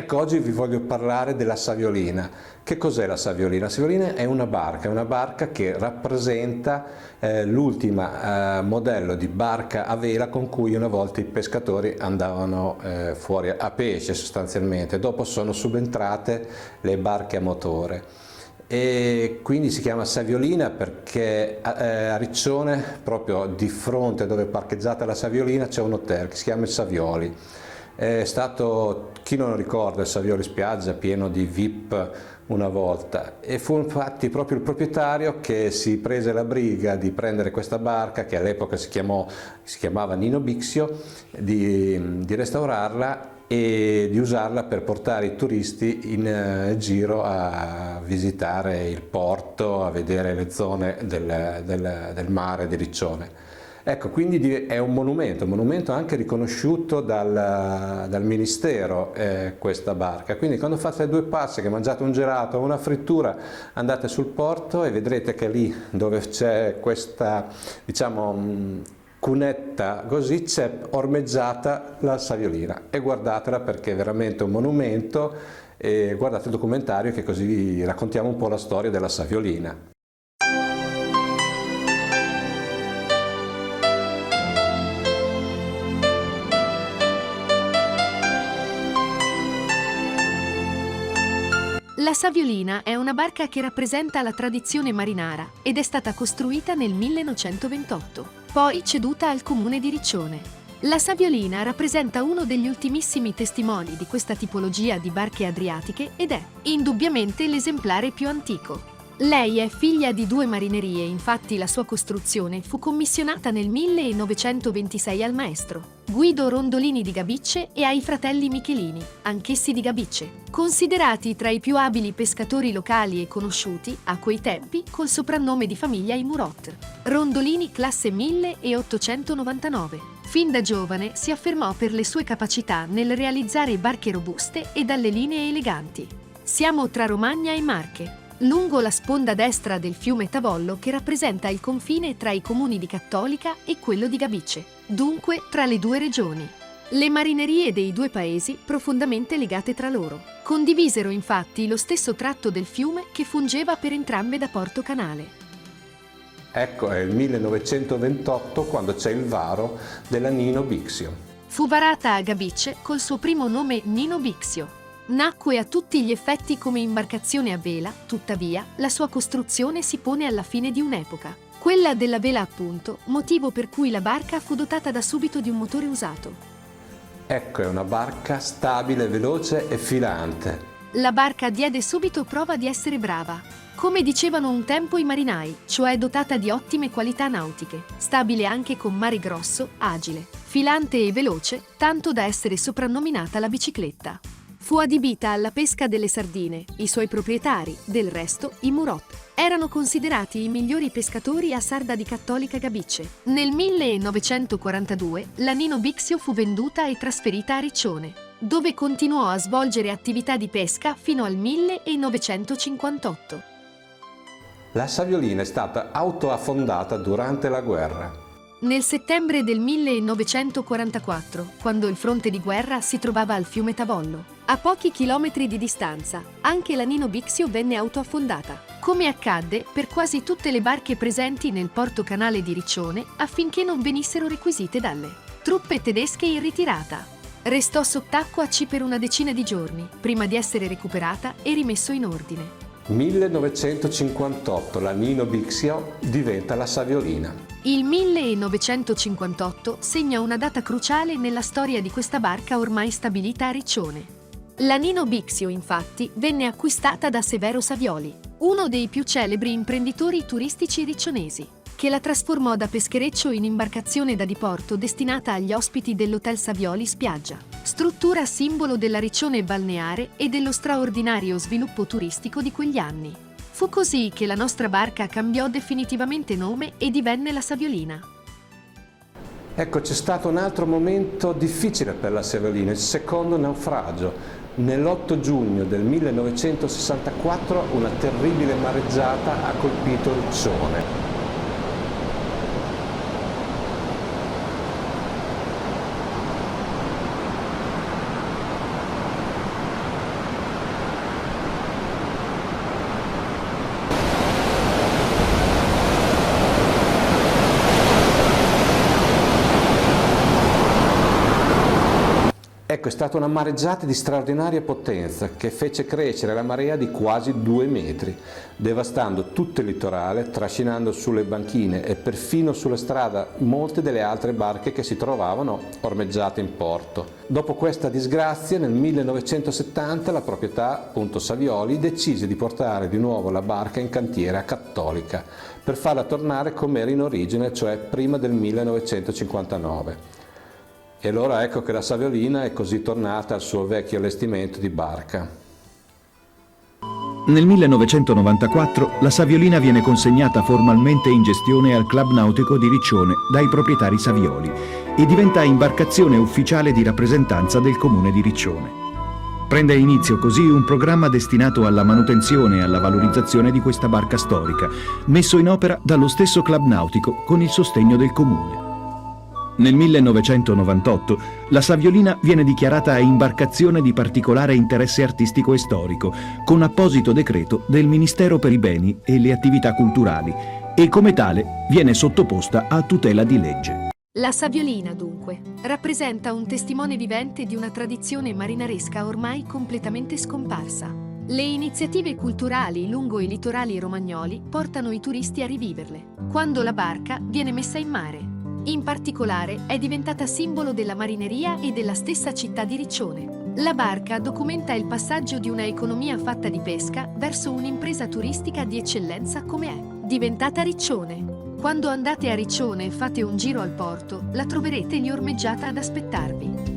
Ecco, oggi vi voglio parlare della Saviolina. Che cos'è la Saviolina? La Saviolina è una barca che rappresenta l'ultima modello di barca a vela con cui una volta i pescatori andavano fuori a pesce sostanzialmente. Dopo sono subentrate le barche a motore. E quindi si chiama Saviolina perché a Riccione, proprio di fronte dove è parcheggiata la Saviolina, c'è un hotel che si chiama il Savioli. È stato, chi non ricorda, il Savioli Spiaggia pieno di VIP una volta, e fu infatti proprio il proprietario che si prese la briga di prendere questa barca, che all'epoca si chiamava Nino Bixio, di restaurarla e di usarla per portare i turisti in giro a visitare il porto, a vedere le zone del mare di Riccione. Ecco, quindi è un monumento anche riconosciuto dal Ministero, questa barca. Quindi quando fate due passi, che mangiate un gelato o una frittura, andate sul porto e vedrete che lì dove c'è questa, diciamo, cunetta così, c'è ormeggiata la Saviolina, e guardatela perché è veramente un monumento, e guardate il documentario che così vi raccontiamo un po' la storia della Saviolina. La Saviolina è una barca che rappresenta la tradizione marinara ed è stata costruita nel 1928, poi ceduta al comune di Riccione. La Saviolina rappresenta uno degli ultimissimi testimoni di questa tipologia di barche adriatiche ed è, indubbiamente, l'esemplare più antico. Lei è figlia di due marinerie, infatti la sua costruzione fu commissionata nel 1926 al maestro Guido Rondolini di Gabicce e ai fratelli Michelini, anch'essi di Gabicce, considerati tra i più abili pescatori locali e conosciuti, a quei tempi, col soprannome di famiglia i Murot. Rondolini classe 1899. Fin da giovane si affermò per le sue capacità nel realizzare barche robuste e dalle linee eleganti. Siamo tra Romagna e Marche, lungo la sponda destra del fiume Tavollo che rappresenta il confine tra i comuni di Cattolica e quello di Gabicce, dunque tra le due regioni. Le marinerie dei due paesi, profondamente legate tra loro, condivisero infatti lo stesso tratto del fiume che fungeva per entrambe da porto canale. Ecco, è il 1928 quando c'è il varo della Nino Bixio. Fu varata a Gabicce col suo primo nome Nino Bixio. Nacque a tutti gli effetti come imbarcazione a vela, tuttavia la sua costruzione si pone alla fine di un'epoca, quella della vela appunto, motivo per cui la barca fu dotata da subito di un motore usato. Ecco, è una barca stabile, veloce e filante. La barca diede subito prova di essere brava, come dicevano un tempo i marinai, cioè dotata di ottime qualità nautiche, stabile anche con mare grosso, agile, filante e veloce, tanto da essere soprannominata la bicicletta. Fu adibita alla pesca delle sardine, i suoi proprietari, del resto, i Murot, erano considerati i migliori pescatori a Sarda di Cattolica Gabicce. Nel 1942 la Nino Bixio fu venduta e trasferita a Riccione, dove continuò a svolgere attività di pesca fino al 1958. La Saviolina è stata autoaffondata durante la guerra. Nel settembre del 1944, quando il fronte di guerra si trovava al fiume Tavollo, a pochi chilometri di distanza, anche la Nino Bixio venne autoaffondata, come accadde per quasi tutte le barche presenti nel porto canale di Riccione affinché non venissero requisite dalle truppe tedesche in ritirata. Restò sott'acquaci per una decina di giorni, prima di essere recuperata e rimesso in ordine. 1958 la Nino Bixio diventa la Saviolina. Il 1958 segna una data cruciale nella storia di questa barca ormai stabilita a Riccione. La Nino Bixio, infatti, venne acquistata da Severo Savioli, uno dei più celebri imprenditori turistici riccionesi, che la trasformò da peschereccio in imbarcazione da diporto destinata agli ospiti dell'Hotel Savioli Spiaggia, struttura simbolo della Riccione balneare e dello straordinario sviluppo turistico di quegli anni. Fu così che la nostra barca cambiò definitivamente nome e divenne la Saviolina. Ecco, c'è stato un altro momento difficile per la Saviolina, il secondo naufragio. Nell'8 giugno del 1964 una terribile mareggiata ha colpito Riccione. Ecco, è stata una mareggiata di straordinaria potenza che fece crescere la marea di quasi 2 metri, devastando tutto il litorale, trascinando sulle banchine e perfino sulla strada molte delle altre barche che si trovavano ormeggiate in porto. Dopo questa disgrazia, nel 1970 la proprietà, appunto Savioli, decise di portare di nuovo la barca in cantiere a Cattolica per farla tornare come era in origine, cioè prima del 1959. E allora ecco che la Saviolina è così tornata al suo vecchio allestimento di barca. Nel 1994 la Saviolina viene consegnata formalmente in gestione al Club Nautico di Riccione dai proprietari Savioli e diventa imbarcazione ufficiale di rappresentanza del comune di Riccione. Prende inizio così un programma destinato alla manutenzione e alla valorizzazione di questa barca storica, messo in opera dallo stesso Club Nautico con il sostegno del comune. Nel 1998 la Saviolina viene dichiarata imbarcazione di particolare interesse artistico e storico, con apposito decreto del Ministero per i beni e le attività culturali, e come tale viene sottoposta a tutela di legge. La Saviolina, dunque, rappresenta un testimone vivente di una tradizione marinaresca ormai completamente scomparsa. Le iniziative culturali lungo i litorali romagnoli portano i turisti a riviverle, quando la barca viene messa in mare. In particolare è diventata simbolo della marineria e della stessa città di Riccione. La barca documenta il passaggio di una economia fatta di pesca verso un'impresa turistica di eccellenza come è diventata Riccione. Quando andate a Riccione e fate un giro al porto, la troverete lì ormeggiata ad aspettarvi.